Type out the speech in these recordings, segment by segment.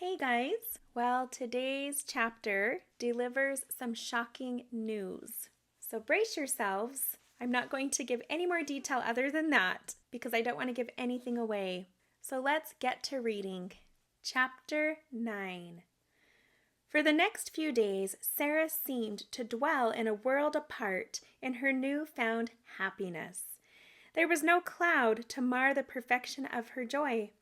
Hey guys! Well, today's chapter delivers some shocking news. So brace yourselves. I'm not going to give any more detail other than that because I don't want to give anything away. So let's get to reading. Chapter 9. For the next few days, Sarah seemed to dwell in a world apart in her new-found happiness. There was no cloud to mar the perfection of her joy.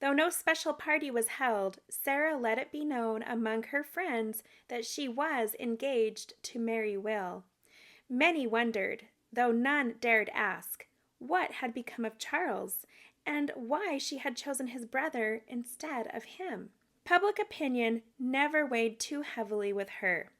Though no special party was held, Sarah let it be known among her friends that she was engaged to marry Will. Many wondered, though none dared ask, what had become of Charles, and why she had chosen his brother instead of him. Public opinion never weighed too heavily with her.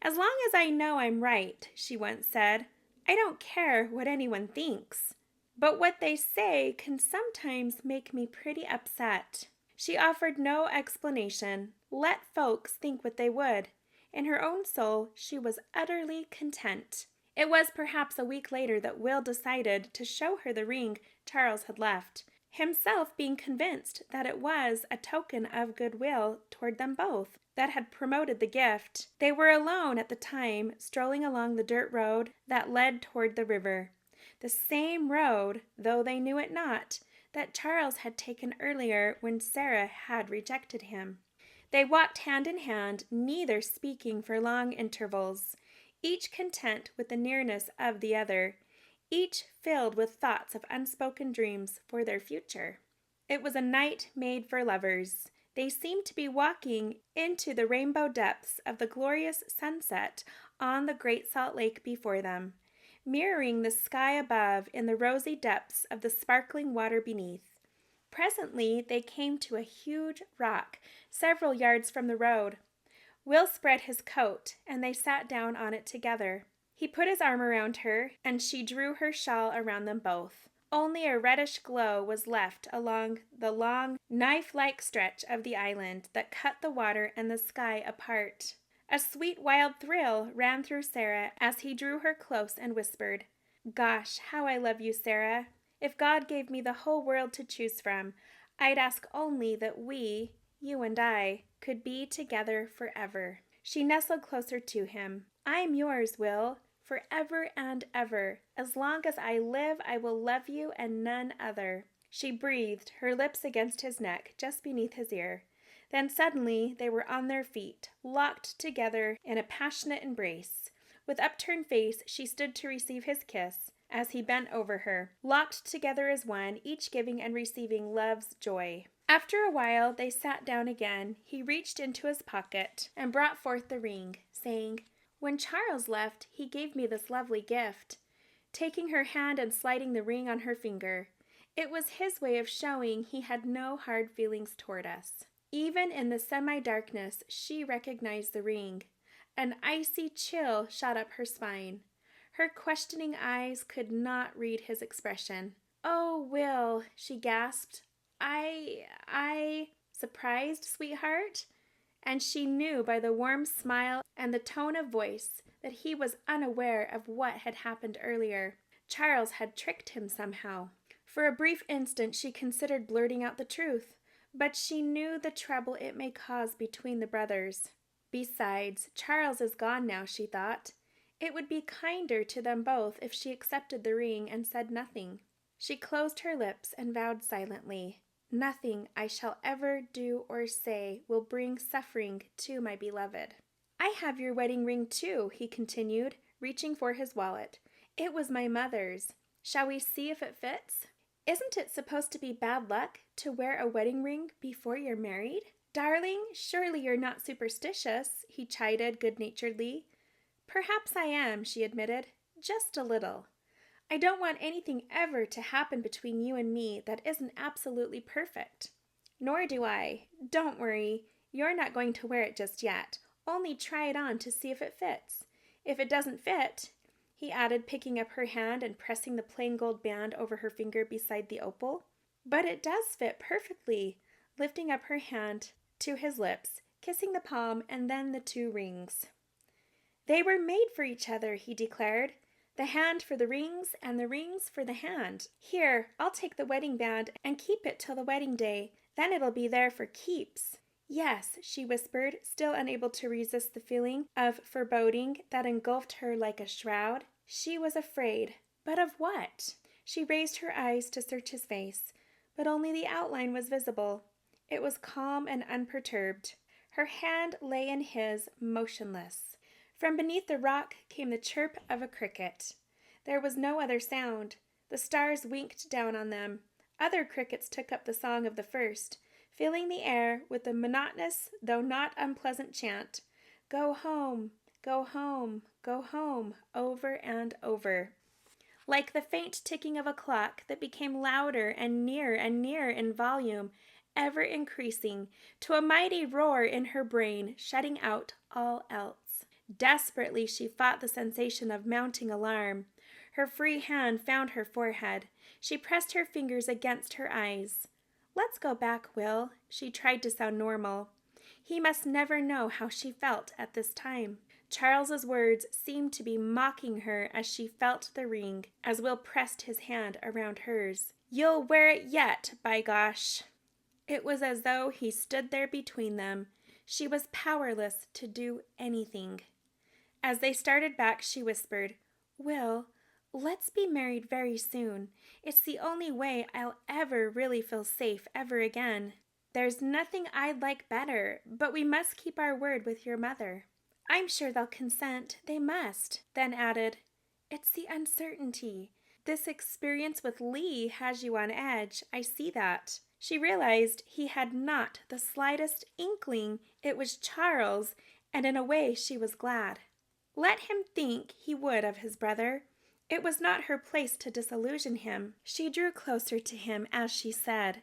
"As long as I know I'm right," she once said, "I don't care what anyone thinks. But what they say can sometimes make me pretty upset." She offered no explanation. Let folks think what they would. In her own soul, she was utterly content. It was perhaps a week later that Will decided to show her the ring Charles had left, himself being convinced that it was a token of goodwill toward them both that had promoted the gift. They were alone at the time, strolling along the dirt road that led toward the river. The same road, though they knew it not, that Charles had taken earlier when Sarah had rejected him. They walked hand in hand, neither speaking for long intervals, each content with the nearness of the other, each filled with thoughts of unspoken dreams for their future. It was a night made for lovers. They seemed to be walking into the rainbow depths of the glorious sunset on the Great Salt Lake before them, mirroring the sky above in the rosy depths of the sparkling water beneath. Presently they came to a huge rock several yards from the road. Will spread his coat, and they sat down on it together. He put his arm around her, and she drew her shawl around them both. Only a reddish glow was left along the long, knife-like stretch of the island that cut the water and the sky apart. A sweet wild thrill ran through Sarah as he drew her close and whispered, "Gosh, how I love you, Sarah. If God gave me the whole world to choose from, I'd ask only that we, you and I, could be together forever." She nestled closer to him. "I'm yours, Will, forever and ever. As long as I live, I will love you and none other." She breathed, her lips against his neck, just beneath his ear. Then suddenly they were on their feet, locked together in a passionate embrace. With upturned face, she stood to receive his kiss as he bent over her, locked together as one, each giving and receiving love's joy. After a while, they sat down again. He reached into his pocket and brought forth the ring, saying, "When Charles left, he gave me this lovely gift," taking her hand and sliding the ring on her finger. It was his way of showing he had no hard feelings toward us. Even in the semi-darkness, she recognized the ring. An icy chill shot up her spine. Her questioning eyes could not read his expression. "Oh, Will," she gasped. I, surprised, sweetheart?" And she knew by the warm smile and the tone of voice that he was unaware of what had happened earlier. Charles had tricked him somehow. For a brief instant she considered blurting out the truth, but she knew the trouble it may cause between the brothers. Besides, Charles is gone now, she thought. It would be kinder to them both if she accepted the ring and said nothing. She closed her lips and vowed silently, "Nothing I shall ever do or say will bring suffering to my beloved." "I have your wedding ring too," he continued, reaching for his wallet. "It was my mother's. Shall we see if it fits? Isn't it supposed to be bad luck to wear a wedding ring before you're married?" "Darling, surely you're not superstitious," he chided good-naturedly. "Perhaps I am," she admitted. "Just a little. I don't want anything ever to happen between you and me that isn't absolutely perfect." "Nor do I. Don't worry. You're not going to wear it just yet. Only try it on to see if it fits. If it doesn't fit," he added, picking up her hand and pressing the plain gold band over her finger beside the opal. "But it does fit perfectly," lifting up her hand to his lips, kissing the palm and then the two rings. "They were made for each other," he declared. "The hand for the rings and the rings for the hand. Here, I'll take the wedding band and keep it till the wedding day. Then it'll be there for keeps." Yes, she whispered, still unable to resist the feeling of foreboding that engulfed her like a shroud. She was afraid. But of what? She raised her eyes to search his face, but only the outline was visible. It was calm and unperturbed. Her hand lay in his, motionless. From beneath the rock came the chirp of a cricket. There was no other sound. The stars winked down on them. Other crickets took up the song of the first, filling the air with the monotonous, though not unpleasant chant, "Go home, go home, go home," over and over. Like the faint ticking of a clock that became louder and nearer in volume, ever increasing, to a mighty roar in her brain, shutting out all else. Desperately she fought the sensation of mounting alarm. Her free hand found her forehead. She pressed her fingers against her eyes. "Let's go back, Will." She tried to sound normal. He must never know how she felt at this time. Charles's words seemed to be mocking her as she felt the ring, as Will pressed his hand around hers. "You'll wear it yet, by gosh." It was as though he stood there between them. She was powerless to do anything. As they started back, she whispered, "Will, let's be married very soon. It's the only way I'll ever really feel safe ever again." "There's nothing I'd like better, but we must keep our word with your mother." "I'm sure they'll consent. They must." Then added, "It's the uncertainty. This experience with Lee has you on edge. I see that." She realized he had not the slightest inkling it was Charles, and in a way she was glad. Let him think he would of his brother. It was not her place to disillusion him. She drew closer to him as she said,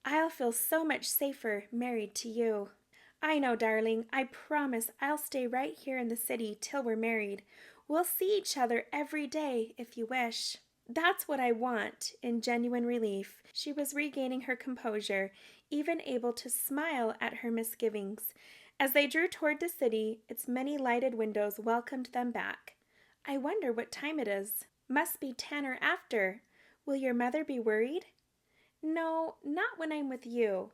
"I'll feel so much safer married to you." "I know, darling. I promise I'll stay right here in the city till we're married. We'll see each other every day if you wish." "That's what I want." In genuine relief, she was regaining her composure, even able to smile at her misgivings. As they drew toward the city, its many lighted windows welcomed them back. "I wonder what time it is. Must be 10 or after. Will your mother be worried?" "No, not when I'm with you."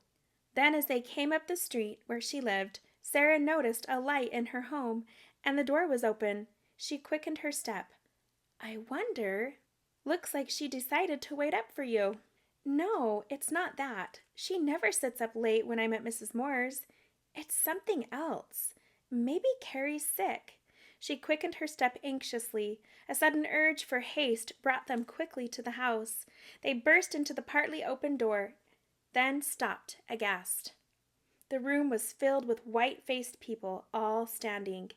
Then as they came up the street where she lived, Sarah noticed a light in her home, and the door was open. She quickened her step. "I wonder—" "Looks like she decided to wait up for you." "No, it's not that. She never sits up late when I'm at Mrs. Moore's. It's something else. Maybe Carrie's sick." She quickened her step anxiously. A sudden urge for haste brought them quickly to the house. They burst into the partly open door, then stopped aghast. The room was filled with white-faced people, all standing.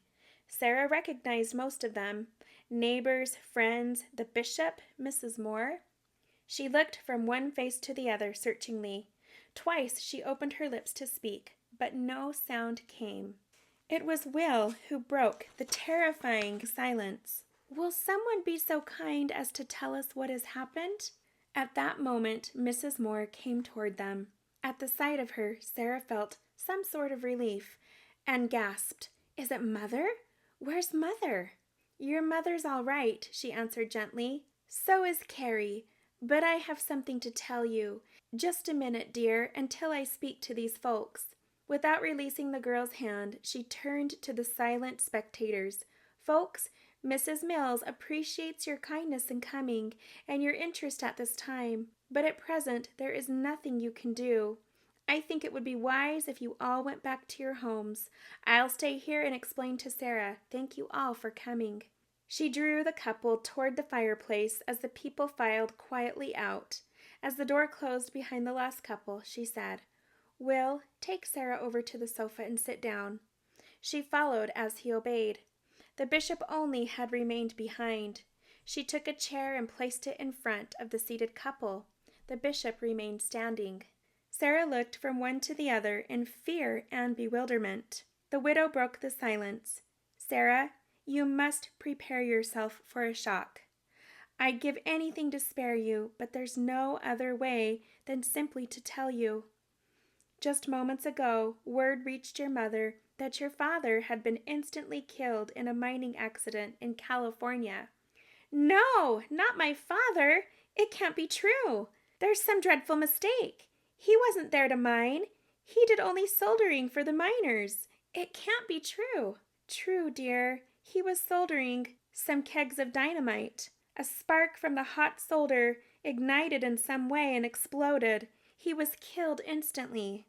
Sarah recognized most of them. Neighbors, friends, the bishop, Mrs. Moore. She looked from one face to the other searchingly. Twice she opened her lips to speak, but no sound came. It was Will who broke the terrifying silence. "Will someone be so kind as to tell us what has happened?" At that moment, Mrs. Moore came toward them. At the sight of her, Sarah felt some sort of relief and gasped, "Is it Mother? Where's Mother?" "Your mother's all right," she answered gently. "So is Carrie. But I have something to tell you. Just a minute, dear, until I speak to these folks." Without releasing the girl's hand, she turned to the silent spectators. "Folks, Mrs. Mills appreciates your kindness in coming and your interest at this time, but at present there is nothing you can do. I think it would be wise if you all went back to your homes. I'll stay here and explain to Sarah. Thank you all for coming." She drew the couple toward the fireplace as the people filed quietly out. As the door closed behind the last couple, she said, "Will, take Sarah over to the sofa and sit down." She followed as he obeyed. The bishop only had remained behind. She took a chair and placed it in front of the seated couple. The bishop remained standing. Sarah looked from one to the other in fear and bewilderment. The widow broke the silence. "Sarah, you must prepare yourself for a shock. I'd give anything to spare you, but there's no other way than simply to tell you. Just moments ago, word reached your mother that your father had been instantly killed in a mining accident in California." "No, not my father. It can't be true. There's some dreadful mistake. He wasn't there to mine. He did only soldering for the miners. It can't be true." "True, dear. He was soldering some kegs of dynamite. A spark from the hot solder ignited in some way and exploded. He was killed instantly."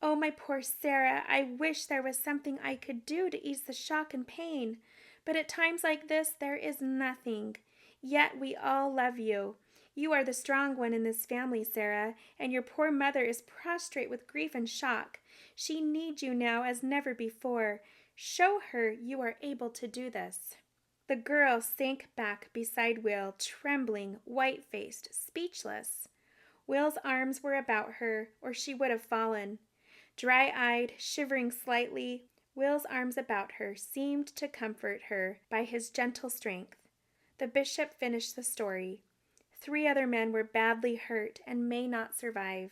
"Oh, my poor Sarah, I wish there was something I could do to ease the shock and pain. But at times like this, there is nothing. Yet we all love you. You are the strong one in this family, Sarah, and your poor mother is prostrate with grief and shock. She needs you now as never before. Show her you are able to do this." The girl sank back beside Will, trembling, white-faced, speechless. Will's arms were about her, or she would have fallen. Dry-eyed, shivering slightly, Will's arms about her seemed to comfort her by his gentle strength. The bishop finished the story. 3 other men were badly hurt and may not survive.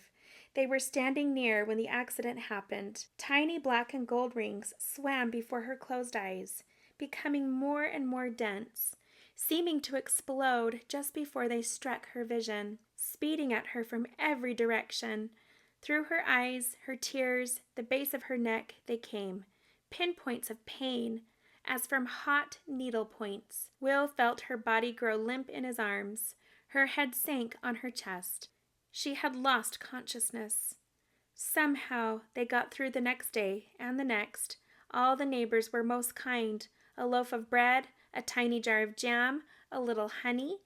They were standing near when the accident happened. Tiny black and gold rings swam before her closed eyes, becoming more and more dense, seeming to explode just before they struck her vision, speeding at her from every direction. Through her eyes, her tears, the base of her neck, they came, pinpoints of pain, as from hot needle points. Will felt her body grow limp in his arms. Her head sank on her chest. She had lost consciousness. Somehow they got through the next day and the next. All the neighbors were most kind. A loaf of bread, a tiny jar of jam, a little honey,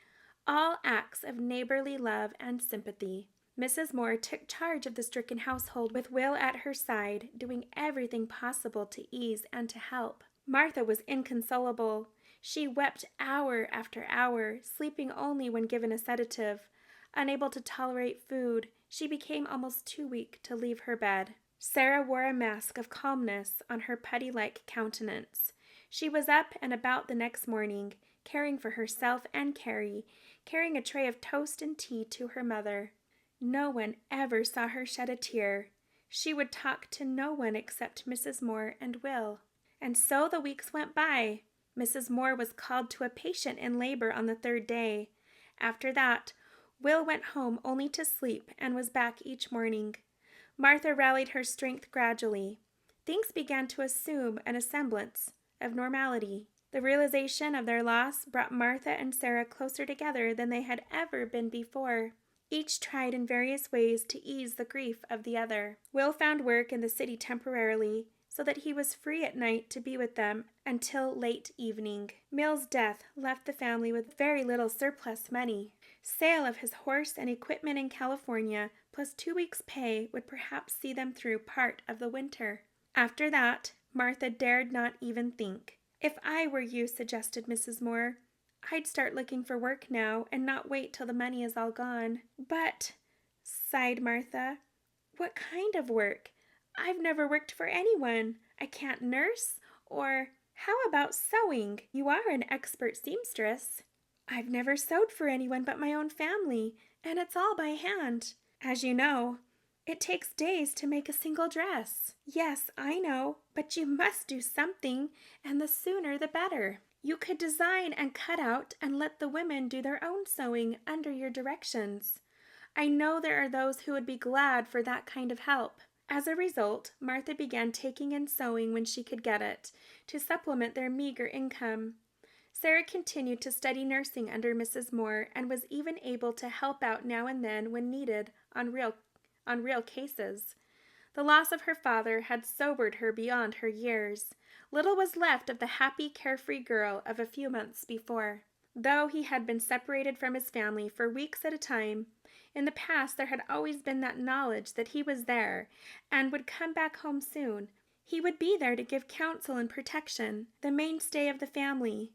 all acts of neighborly love and sympathy. Mrs. Moore took charge of the stricken household with Will at her side, doing everything possible to ease and to help. Martha was inconsolable. She wept hour after hour, sleeping only when given a sedative. Unable to tolerate food, she became almost too weak to leave her bed. Sarah wore a mask of calmness on her putty-like countenance. She was up and about the next morning, caring for herself and Carrie, carrying a tray of toast and tea to her mother. No one ever saw her shed a tear. She would talk to no one except Mrs. Moore and Will. And so the weeks went by. Mrs. Moore was called to a patient in labor on the 3rd day. After that, Will went home only to sleep and was back each morning. Martha rallied her strength gradually. Things began to assume a semblance of normality. The realization of their loss brought Martha and Sarah closer together than they had ever been before. Each tried in various ways to ease the grief of the other. Will found work in the city temporarily, so that he was free at night to be with them until late evening. Mill's death left the family with very little surplus money. Sale of his horse and equipment in California, plus 2 weeks' pay, would perhaps see them through part of the winter. After that, Martha dared not even think. "If I were you," suggested Mrs. Moore, "I'd start looking for work now and not wait till the money is all gone." "But," sighed Martha, "what kind of work? I've never worked for anyone. I can't nurse, or how about sewing? You are an expert seamstress." "I've never sewed for anyone but my own family, and it's all by hand. As you know, it takes days to make a single dress." "Yes, I know, but you must do something, and the sooner the better. You could design and cut out and let the women do their own sewing under your directions. I know there are those who would be glad for that kind of help." As a result, Martha began taking in sewing when she could get it, to supplement their meager income. Sarah continued to study nursing under Mrs. Moore and was even able to help out now and then when needed on real cases. The loss of her father had sobered her beyond her years. Little was left of the happy, carefree girl of a few months before. Though he had been separated from his family for weeks at a time, in the past there had always been that knowledge that he was there and would come back home soon. He would be there to give counsel and protection, the mainstay of the family.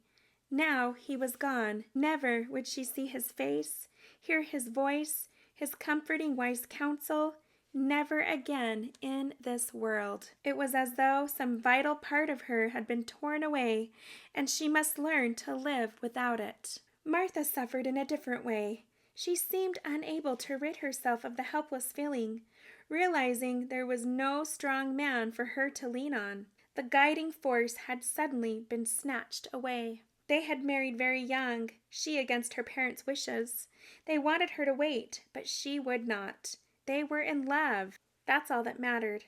Now he was gone. Never would she see his face, hear his voice, his comforting wise counsel. Never again in this world. It was as though some vital part of her had been torn away, and she must learn to live without it. Martha suffered in a different way. She seemed unable to rid herself of the helpless feeling, realizing there was no strong man for her to lean on. The guiding force had suddenly been snatched away. They had married very young, she against her parents' wishes. They wanted her to wait, but she would not. They were in love. That's all that mattered.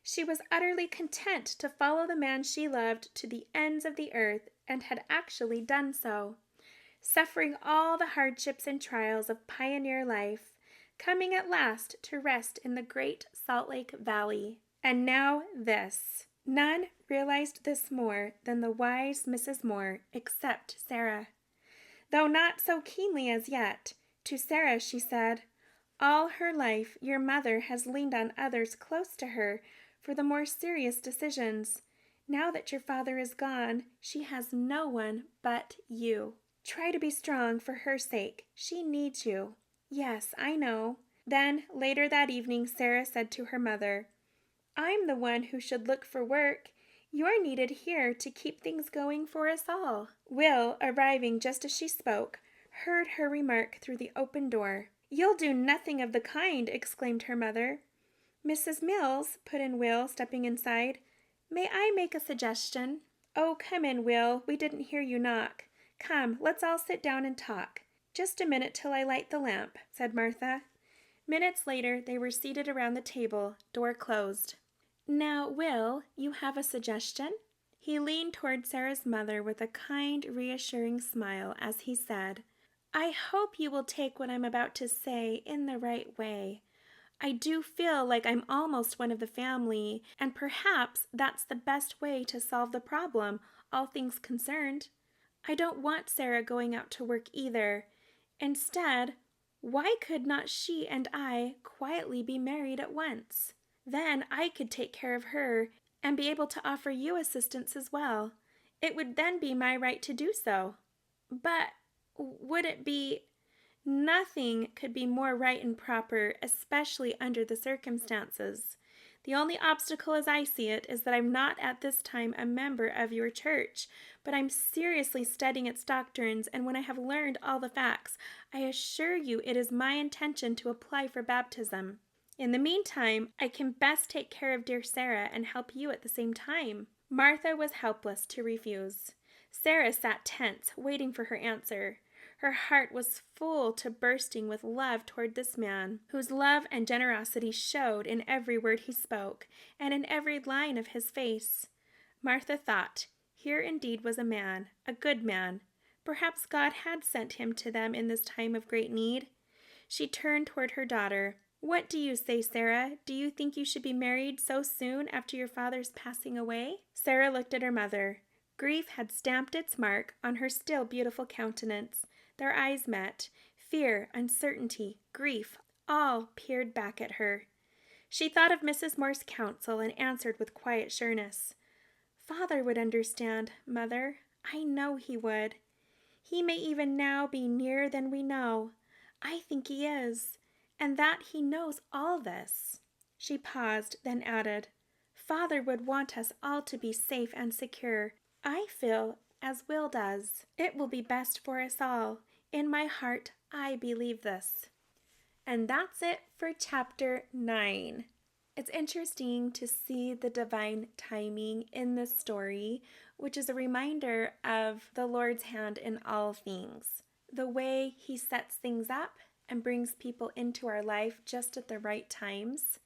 She was utterly content to follow the man she loved to the ends of the earth, and had actually done so, suffering all the hardships and trials of pioneer life, coming at last to rest in the great Salt Lake Valley. And now this. None realized this more than the wise Mrs. Moore, except Sarah. Though not so keenly as yet, to Sarah she said, "All her life your mother has leaned on others close to her for the more serious decisions. Now that your father is gone, she has no one but you. Try to be strong for her sake. She needs you." "Yes, I know." Then, later that evening, Sarah said to her mother, "I'm the one who should look for work. You're needed here to keep things going for us all." Will, arriving just as she spoke, heard her remark through the open door. "You'll do nothing of the kind," exclaimed her mother. "Mrs. Mills," put in Will, stepping inside, "may I make a suggestion?" "Oh, come in, Will. We didn't hear you knock. Come, let's all sit down and talk." "Just a minute till I light the lamp," said Martha. Minutes later, they were seated around the table, door closed. "Now, Will, you have a suggestion?" He leaned toward Sarah's mother with a kind, reassuring smile as he said, "I hope you will take what I'm about to say in the right way. I do feel like I'm almost one of the family, and perhaps that's the best way to solve the problem, all things concerned. I don't want Sarah going out to work either. Instead, why could not she and I quietly be married at once? Then I could take care of her and be able to offer you assistance as well. It would then be my right to do so. But would it be... Nothing could be more right and proper, especially under the circumstances. The only obstacle as I see it is that I'm not at this time a member of your church, but I'm seriously studying its doctrines, and when I have learned all the facts, I assure you it is my intention to apply for baptism. In the meantime, I can best take care of dear Sarah and help you at the same time." Martha was helpless to refuse. Sarah sat tense, waiting for her answer. Her heart was full to bursting with love toward this man, whose love and generosity showed in every word he spoke, and in every line of his face. Martha thought, here indeed was a man, a good man. Perhaps God had sent him to them in this time of great need. She turned toward her daughter. "What do you say, Sarah? Do you think you should be married so soon after your father's passing away?" Sarah looked at her mother. Grief had stamped its mark on her still beautiful countenance. Their eyes met. Fear, uncertainty, grief, all peered back at her. She thought of Mrs. Moore's counsel and answered with quiet sureness, "Father would understand, Mother. I know he would. He may even now be nearer than we know. I think he is, and that he knows all this." She paused, then added, "Father would want us all to be safe and secure. I feel as Will does. It will be best for us all. In my heart, I believe this." And that's it for chapter 9. It's interesting to see the divine timing in this story, which is a reminder of the Lord's hand in all things. The way he sets things up and brings people into our life just at the right times.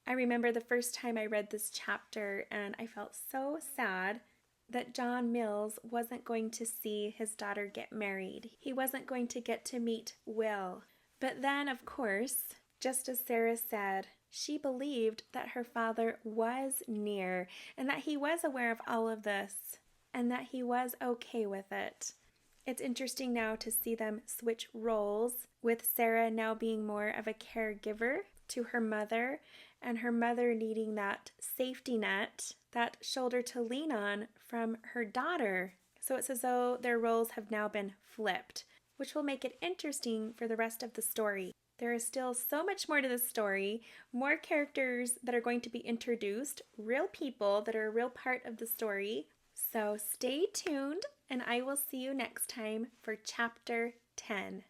I remember the first time I read this chapter and I felt so sad that John Mills wasn't going to see his daughter get married. He wasn't going to get to meet Will. But then, of course, just as Sarah said, she believed that her father was near and that he was aware of all of this and that he was okay with it. It's interesting now to see them switch roles, with Sarah now being more of a caregiver to her mother, and her mother needing that safety net, that shoulder to lean on from her daughter. So it's as though their roles have now been flipped, which will make it interesting for the rest of the story. There is still so much more to the story, more characters that are going to be introduced, real people that are a real part of the story. So stay tuned, and I will see you next time for chapter 10.